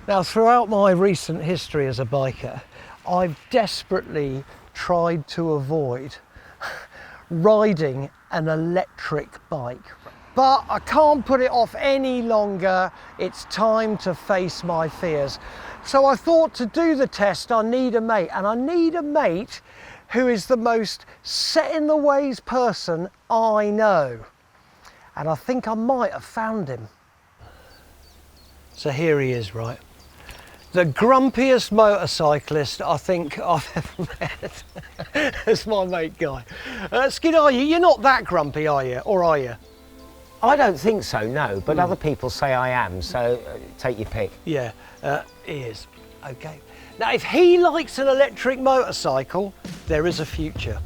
Now, throughout my recent history as a biker, I've desperately tried to avoid riding an electric bike. But I can't put it off any longer. It's time to face my fears. So I thought, to do the test, I need a mate. And I need a mate who is the most set in the ways person I know. And I think I might have found him. So here he is, right? The grumpiest motorcyclist I think I've ever met. That's my mate Guy. Skid, you're not that grumpy, are you? Or are you? I don't think so, no, but other people say I am, so take your pick. Yeah, he is. Okay. Now, if he likes an electric motorcycle, there is a future.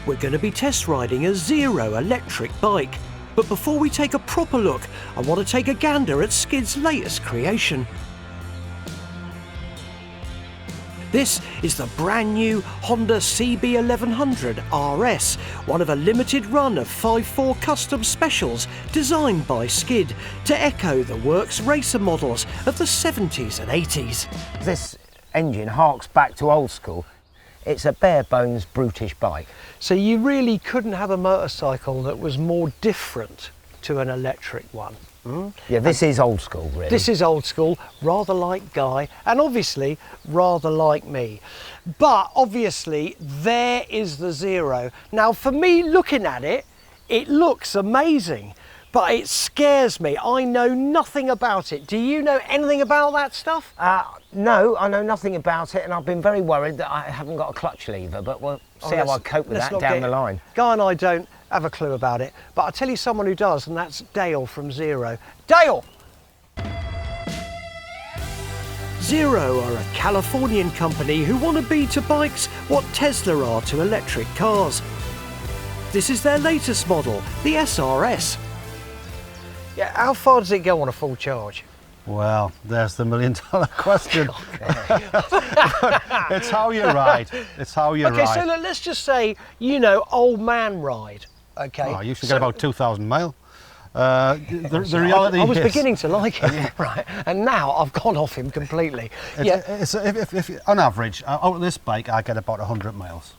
We're going to be test riding a Zero electric bike. But before we take a proper look, I want to take a gander at Skid's latest creation. This is the brand new Honda CB1100 RS, one of a limited run of 5.4 custom specials designed by Skid to echo the works racer models of the 70s and 80s. This engine harks back to old school. It's a bare bones, brutish bike. So you really couldn't have a motorcycle that was more different to an electric one. Yeah, this is old school, really. This is old school, rather like Guy, and obviously rather like me. But obviously there is the Zero. Now, for me, looking at it, it looks amazing, but it scares me. I know nothing about it. Do you know anything about that stuff? No, I know nothing about it, and I've been very worried that I haven't got a clutch lever, but we'll see how I cope with that down the line. Guy and I don't have a clue about it, but I'll tell you someone who does, and that's Dale from Zero. Dale! Zero are a Californian company who want to be to bikes what Tesla are to electric cars. This is their latest model, the SRS. Yeah, how far does it go on a full charge? Well, there's the million-dollar question. It's how you ride. It's how you ride. Okay, so let's just say, you know, old man ride. Okay. Oh, I used to get about 2,000 mile. The reality I was is, beginning to like him, right? And now I've gone off him completely. If on average, out of this bike, I get about 100 miles.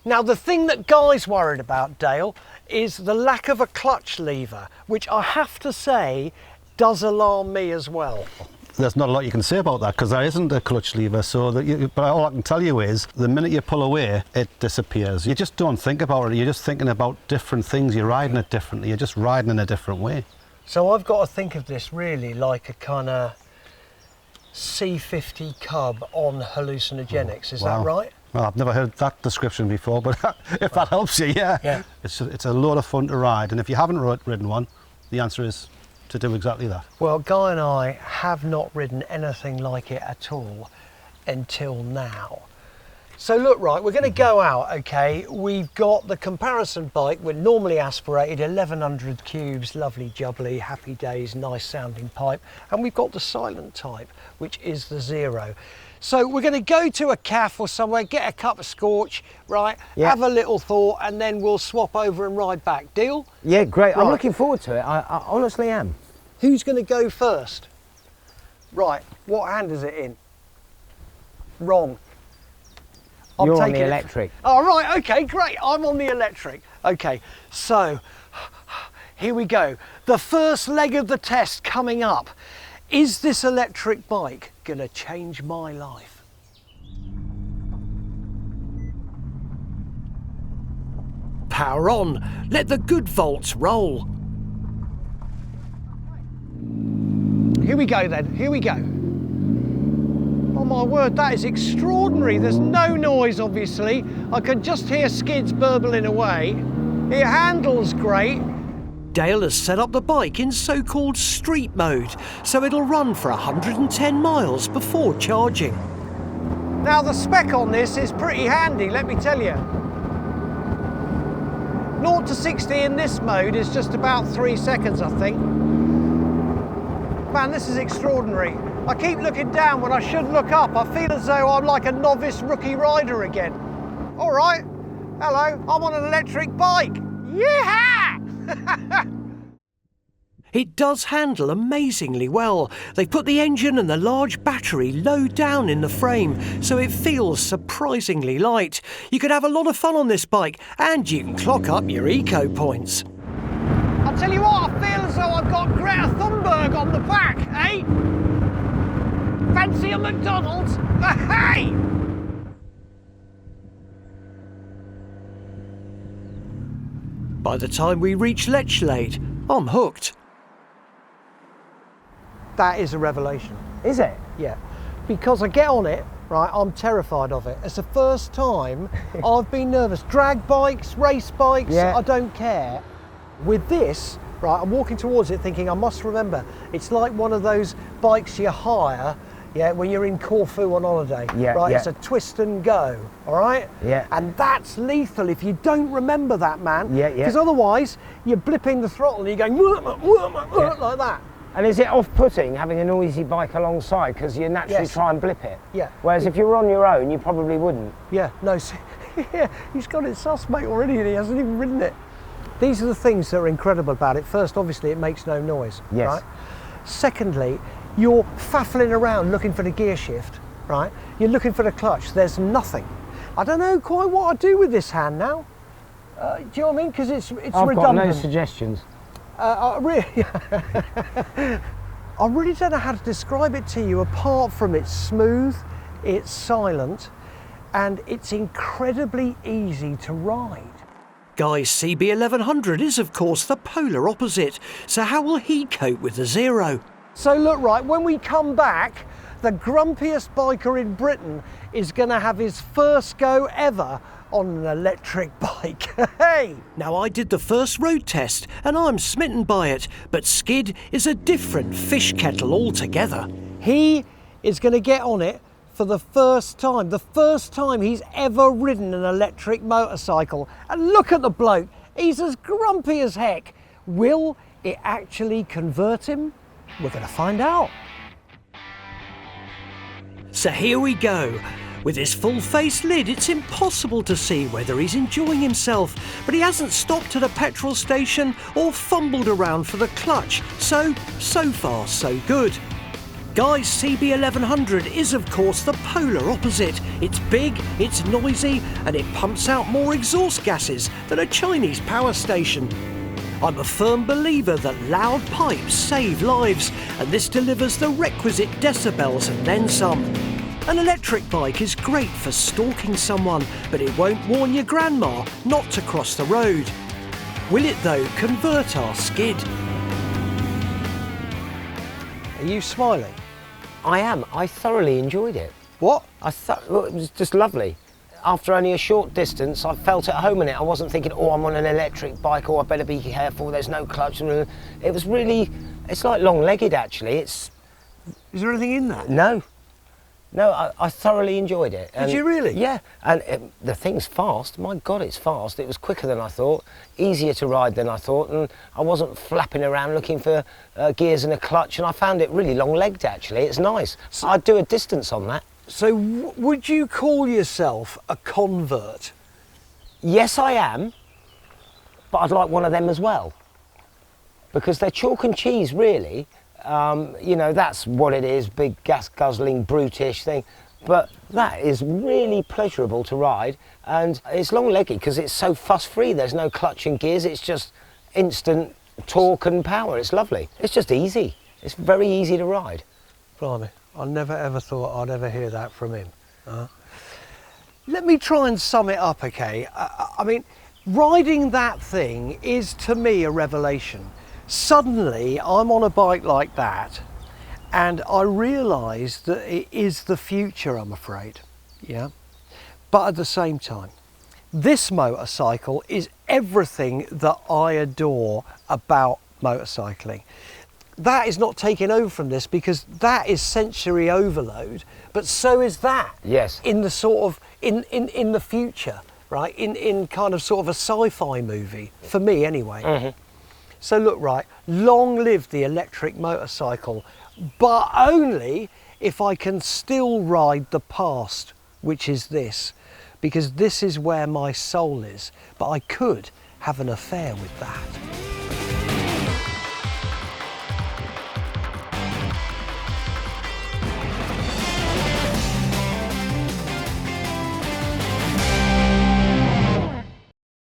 Now, the thing that Guy's worried about, Dale, is the lack of a clutch lever, which I have to say does alarm me as well. There's not a lot you can say about that because there isn't a clutch lever. But all I can tell you is the minute you pull away, it disappears. You just don't think about it. You're just thinking about different things. You're riding it differently. You're just riding in a different way. So I've got to think of this really like a kind of C50 Cub on hallucinogenics. Is that right? Well, I've never heard that description before, but if that helps you, yeah. It's a lot of fun to ride, and if you haven't ridden one, the answer is to do exactly that. Well, Guy and I have not ridden anything like it at all until now. So look, right, we're going to go out, okay? We've got the comparison bike with normally aspirated 1100 cubes, lovely jubbly, happy days, nice sounding pipe, and we've got the silent type, which is the Zero. So we're going to go to a cafe or somewhere, get a cup of scorch, right? Yeah. Have a little thought, and then we'll swap over and ride back. Deal? Yeah, great. Right. I'm looking forward to it. I honestly am. Who's going to go first? Right, what hand is it in? Wrong. You're on the electric. Oh, right, okay, great. I'm on the electric. Okay, so here we go. The first leg of the test coming up. Is this electric bike going to change my life? Power on. Let the good volts roll. Here we go then, here we go. Oh my word, that is extraordinary. There's no noise, obviously. I can just hear skids burbling away. It handles great. Dale has set up the bike in so-called street mode, so it'll run for 110 miles before charging. Now the spec on this is pretty handy, let me tell you. 0 to 60 in this mode is just about 3 seconds, I think. Man, this is extraordinary. I keep looking down when I should look up. I feel as though I'm like a novice rookie rider again. All right, hello, I'm on an electric bike. Yeah! It does handle amazingly well. They put the engine and the large battery low down in the frame, so it feels surprisingly light. You could have a lot of fun on this bike, and you can clock up your eco points. I'll tell you what, I feel as though I've got Greta Thunberg on the back, eh? Fancy a McDonald's? Hey! By the time we reach Lechlade, I'm hooked. That is a revelation. Is it? Yeah. Because I get on it, right, I'm terrified of it. It's the first time I've been nervous. Drag bikes, race bikes, Yeah. I don't care. With this, right, I'm walking towards it thinking I must remember, it's like one of those bikes you hire, yeah, when you're in Corfu on holiday. Yeah, right, yeah. it's a twist and go, all right? Yeah. And that's lethal if you don't remember that, man. Yeah, yeah. Because otherwise, you're blipping the throttle and you're going, Yeah. like that. And is it off-putting having a noisy bike alongside because you naturally Yes. try and blip it? Yeah. Whereas if you were on your own, you probably wouldn't. Yeah, no, yeah, he's got it sus, mate, already, and he hasn't even ridden it. These are the things that are incredible about it. First, obviously, it makes no noise, Yes. right? Secondly, you're faffling around looking for the gear shift, right? You're looking for the clutch, there's nothing. I don't know quite what I do with this hand now. Do you know what I mean? Because it's I've redundant. got no suggestions. I really don't know how to describe it to you apart from it's smooth, it's silent, and it's incredibly easy to ride. Guy's CB1100 is of course the polar opposite, so how will he cope with the Zero? So look, right, when we come back, the grumpiest biker in Britain is going to have his first go ever on an electric bike. Hey! Now, I did the first road test and I'm smitten by it, but Skid is a different fish kettle altogether. He is going to get on it for the first time he's ever ridden an electric motorcycle. And look at the bloke, he's as grumpy as heck. Will it actually convert him? We're going to find out. So here we go. With his full-face lid, it's impossible to see whether he's enjoying himself, but he hasn't stopped at a petrol station or fumbled around for the clutch, so far so good. Guy's CB1100 is of course the polar opposite. It's big, it's noisy, and it pumps out more exhaust gases than a Chinese power station. I'm a firm believer that loud pipes save lives, and this delivers the requisite decibels and then some. An electric bike is great for stalking someone, but it won't warn your grandma not to cross the road. Will it though convert our Skid? Are you smiling? I am. I thoroughly enjoyed it. What? Well, it was just lovely. After only a short distance, I felt at home in it. I wasn't thinking, oh, I'm on an electric bike, oh, I better be careful, there's no clutch. It was really, it's like long-legged actually. Is there anything in that? No, I thoroughly enjoyed it. Did you really? Yeah, and the thing's fast. My God, it's fast. It was quicker than I thought, easier to ride than I thought, and I wasn't flapping around looking for gears and a clutch, and I found it really long-legged actually. It's nice. So, I'd do a distance on that. So would you call yourself a convert? Yes, I am, but I'd like one of them as well, because they're chalk and cheese, really. You know, that's what it is, big gas-guzzling, brutish thing. But that is really pleasurable to ride, and it's long-legged because it's so fuss-free. There's no clutch and gears. It's just instant torque and power. It's lovely. It's just easy. It's very easy to ride. Blimey, I never ever thought I'd ever hear that from him. Let me try and sum it up, okay? I mean, riding that thing is to me a revelation. Suddenly, I'm on a bike like that, and I realise that it is the future, I'm afraid, yeah? But at the same time, this motorcycle is everything that I adore about motorcycling. That is not taken over from this, because that is sensory overload, but so is that. Yes. In the sort of, in the future, right? In kind of sort of a sci-fi movie, for me anyway. Mm-hmm. So look, right, long live the electric motorcycle, but only if I can still ride the past, which is this, because this is where my soul is, but I could have an affair with that.